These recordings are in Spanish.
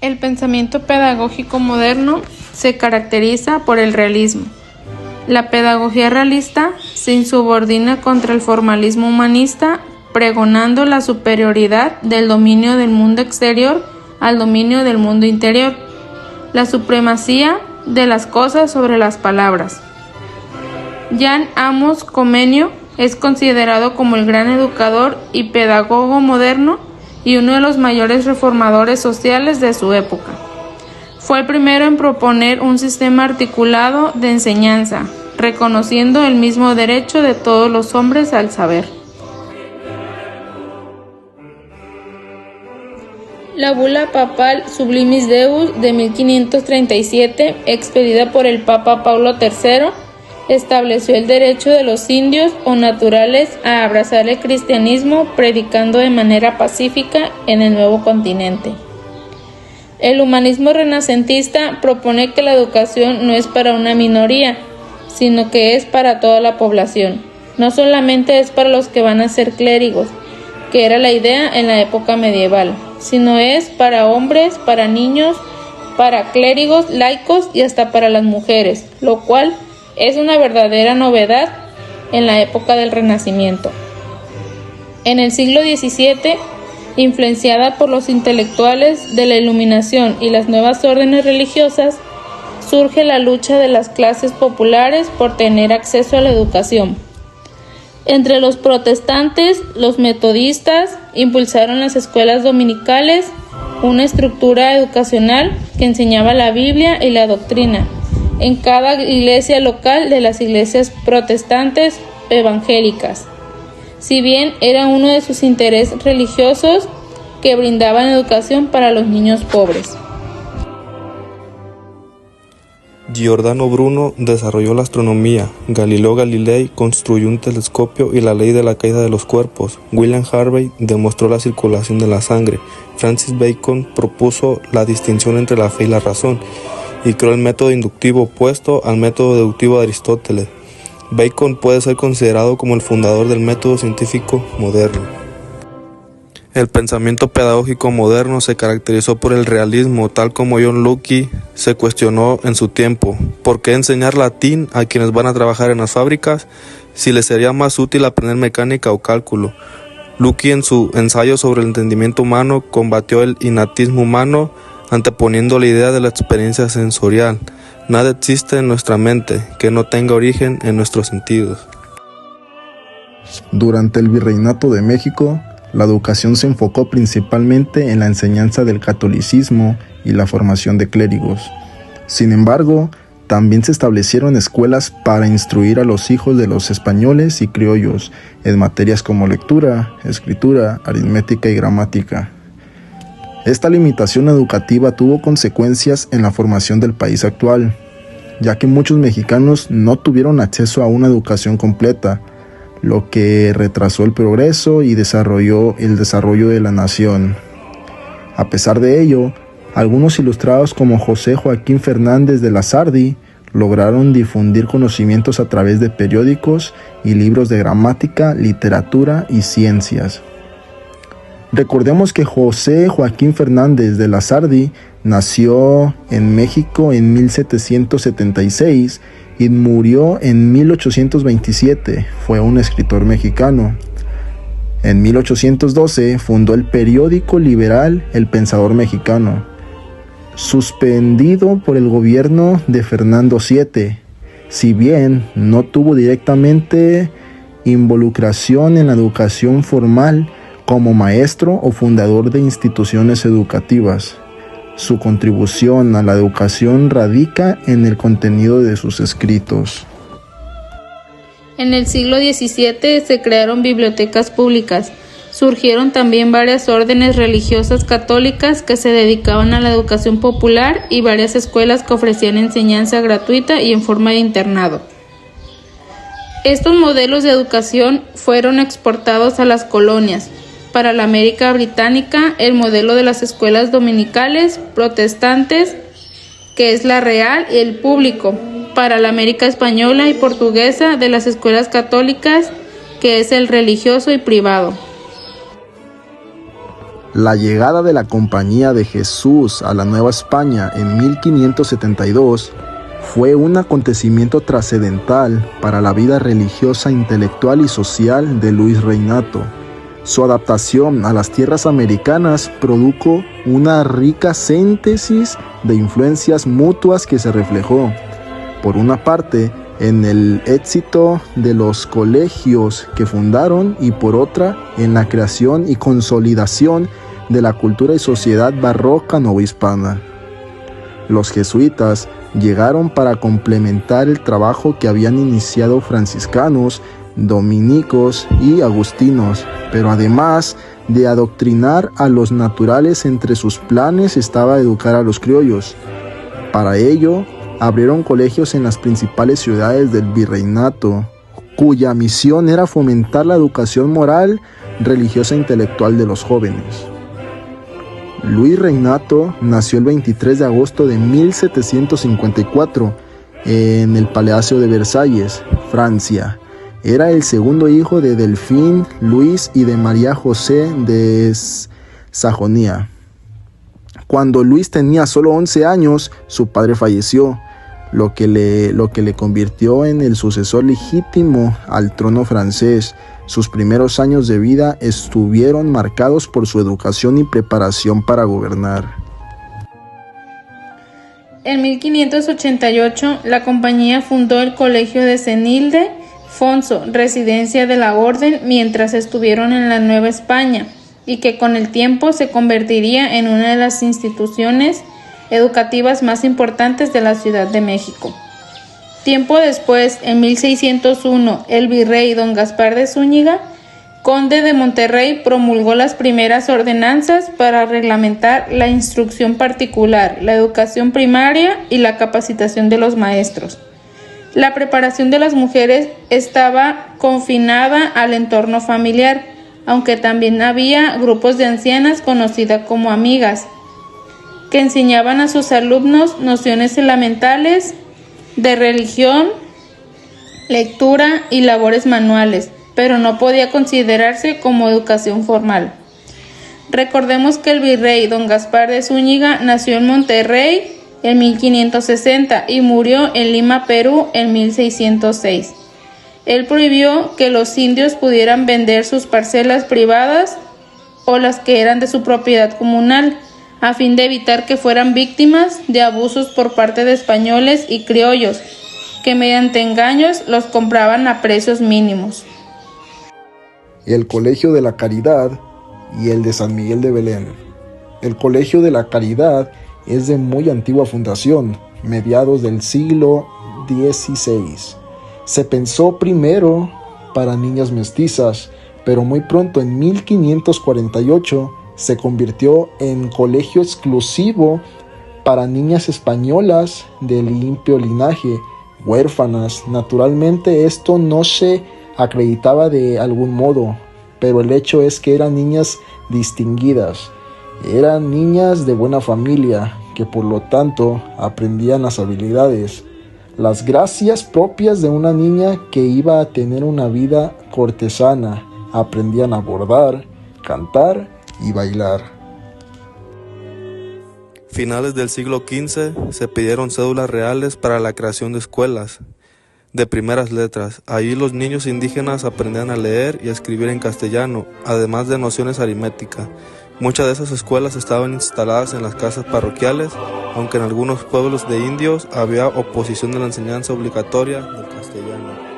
El pensamiento pedagógico moderno se caracteriza por el realismo. La pedagogía realista se insubordina contra el formalismo humanista, pregonando la superioridad del dominio del mundo exterior al dominio del mundo interior, la supremacía de las cosas sobre las palabras. Jan Amos Komenio es considerado como el gran educador y pedagogo moderno y uno de los mayores reformadores sociales de su época. Fue el primero en proponer un sistema articulado de enseñanza, reconociendo el mismo derecho de todos los hombres al saber. La bula papal Sublimis Deus de 1537, expedida por el Papa Paulo III, estableció el derecho de los indios o naturales a abrazar el cristianismo, predicando de manera pacífica en el nuevo continente. El humanismo renacentista propone que la educación no es para una minoría, sino que es para toda la población. No solamente es para los que van a ser clérigos, que era la idea en la época medieval, sino es para hombres, para niños, para clérigos, laicos y hasta para las mujeres, lo cual es una verdadera novedad en la época del Renacimiento. En el siglo XVII, influenciada por los intelectuales de la Iluminación y las nuevas órdenes religiosas, surge la lucha de las clases populares por tener acceso a la educación. Entre los protestantes, los metodistas impulsaron las escuelas dominicales, una estructura educacional que enseñaba la Biblia y la doctrina, en cada iglesia local de las iglesias protestantes evangélicas. Si bien era uno de sus intereses religiosos que brindaban educación para los niños pobres. Giordano Bruno desarrolló la astronomía, Galileo Galilei construyó un telescopio y la ley de la caída de los cuerpos, William Harvey demostró la circulación de la sangre, Francis Bacon propuso la distinción entre la fe y la razón, y creó el método inductivo opuesto al método deductivo de Aristóteles. Bacon puede ser considerado como el fundador del método científico moderno. El pensamiento pedagógico moderno se caracterizó por el realismo, tal como John Locke se cuestionó en su tiempo. ¿Por qué enseñar latín a quienes van a trabajar en las fábricas si les sería más útil aprender mecánica o cálculo? Locke, en su ensayo sobre el entendimiento humano, combatió el innatismo humano anteponiendo la idea de la experiencia sensorial. Nada existe en nuestra mente que no tenga origen en nuestros sentidos. Durante el Virreinato de México, la educación se enfocó principalmente en la enseñanza del catolicismo y la formación de clérigos. Sin embargo, también se establecieron escuelas para instruir a los hijos de los españoles y criollos en materias como lectura, escritura, aritmética y gramática. Esta limitación educativa tuvo consecuencias en la formación del país actual, ya que muchos mexicanos no tuvieron acceso a una educación completa, lo que retrasó el progreso y desarrolló el desarrollo de la nación. A pesar de ello, algunos ilustrados como José Joaquín Fernández de Lasardi lograron difundir conocimientos a través de periódicos y libros de gramática, literatura y ciencias. Recordemos que José Joaquín Fernández de Lasardi nació en México en 1776 y murió en 1827. Fue un escritor mexicano. En 1812 fundó el periódico liberal El Pensador Mexicano, suspendido por el gobierno de Fernando VII. Si bien no tuvo directamente involucración en la educación formal como maestro o fundador de instituciones educativas, su contribución a la educación radica en el contenido de sus escritos. En el siglo XVII se crearon bibliotecas públicas. Surgieron también varias órdenes religiosas católicas que se dedicaban a la educación popular y varias escuelas que ofrecían enseñanza gratuita y en forma de internado. Estos modelos de educación fueron exportados a las colonias. Para la América británica, el modelo de las escuelas dominicales protestantes, que es la real y el público. Para la América española y portuguesa, de las escuelas católicas, que es el religioso y privado. La llegada de la Compañía de Jesús a la Nueva España en 1572 fue un acontecimiento trascendental para la vida religiosa, intelectual y social de Luis Reinato. Su adaptación a las tierras americanas produjo una rica síntesis de influencias mutuas que se reflejó, por una parte, en el éxito de los colegios que fundaron y por otra, en la creación y consolidación de la cultura y sociedad barroca novohispana. Los jesuitas llegaron para complementar el trabajo que habían iniciado franciscanos, dominicos y agustinos, pero además de adoctrinar a los naturales, entre sus planes estaba educar a los criollos. Para ello, abrieron colegios en las principales ciudades del virreinato, cuya misión era fomentar la educación moral, religiosa e intelectual de los jóvenes. Luis Reinato nació el 23 de agosto de 1754 en el Palacio de Versalles, Francia. Era el segundo hijo de Delfín Luis y de María José de Sajonia. Cuando Luis tenía solo 11 años, su padre falleció, lo que le convirtió en el sucesor legítimo al trono francés. Sus primeros años de vida estuvieron marcados por su educación y preparación para gobernar. En 1588, la compañía fundó el Colegio de Cenilde Fonso, residencia de la orden mientras estuvieron en la Nueva España, y que con el tiempo se convertiría en una de las instituciones educativas más importantes de la Ciudad de México. Tiempo después, en 1601, el virrey don Gaspar de Zúñiga, conde de Monterrey, promulgó las primeras ordenanzas para reglamentar la instrucción particular, la educación primaria y la capacitación de los maestros. La preparación de las mujeres estaba confinada al entorno familiar, aunque también había grupos de ancianas conocidas como amigas, que enseñaban a sus alumnos nociones elementales de religión, lectura y labores manuales, pero no podía considerarse como educación formal. Recordemos que el virrey don Gaspar de Zúñiga nació en Monterrey en 1560 y murió en Lima, Perú, en 1606. Él prohibió que los indios pudieran vender sus parcelas privadas o las que eran de su propiedad comunal, a fin de evitar que fueran víctimas de abusos por parte de españoles y criollos, que mediante engaños los compraban a precios mínimos. El Colegio de la Caridad y el de San Miguel de Belén. El Colegio de la Caridad es de muy antigua fundación, mediados del siglo XVI. Se pensó primero para niñas mestizas, pero muy pronto, en 1548, se convirtió en colegio exclusivo para niñas españolas de limpio linaje, huérfanas. Naturalmente esto no se acreditaba de algún modo, pero el hecho es que eran niñas distinguidas, eran niñas de buena familia, que por lo tanto aprendían las habilidades, las gracias propias de una niña que iba a tener una vida cortesana. Aprendían a bordar, cantar y bailar. Finales del siglo XV se pidieron cédulas reales para la creación de escuelas de primeras letras. Allí los niños indígenas aprendían a leer y a escribir en castellano, además de nociones aritméticas. Muchas de esas escuelas estaban instaladas en las casas parroquiales, aunque en algunos pueblos de indios había oposición de la enseñanza obligatoria del castellano.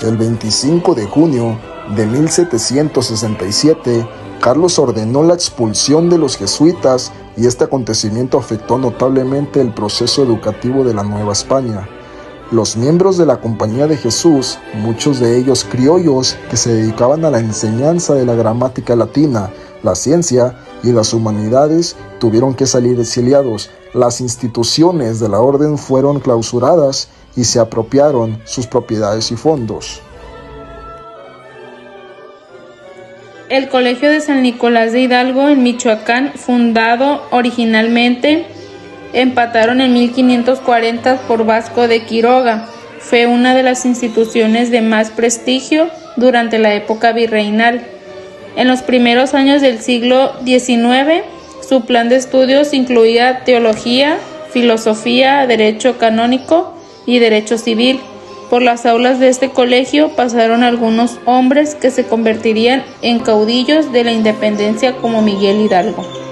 El 25 de junio de 1767, Carlos ordenó la expulsión de los jesuitas y este acontecimiento afectó notablemente el proceso educativo de la Nueva España. Los miembros de la Compañía de Jesús, muchos de ellos criollos que se dedicaban a la enseñanza de la gramática latina, la ciencia y las humanidades, tuvieron que salir exiliados. Las instituciones de la orden fueron clausuradas y se apropiaron sus propiedades y fondos. El Colegio de San Nicolás de Hidalgo en Michoacán, fundado originalmente empataron en 1540 por Vasco de Quiroga, fue una de las instituciones de más prestigio durante la época virreinal. En los primeros años del siglo XIX, su plan de estudios incluía teología, filosofía, derecho canónico y derecho civil. Por las aulas de este colegio pasaron algunos hombres que se convertirían en caudillos de la independencia como Miguel Hidalgo.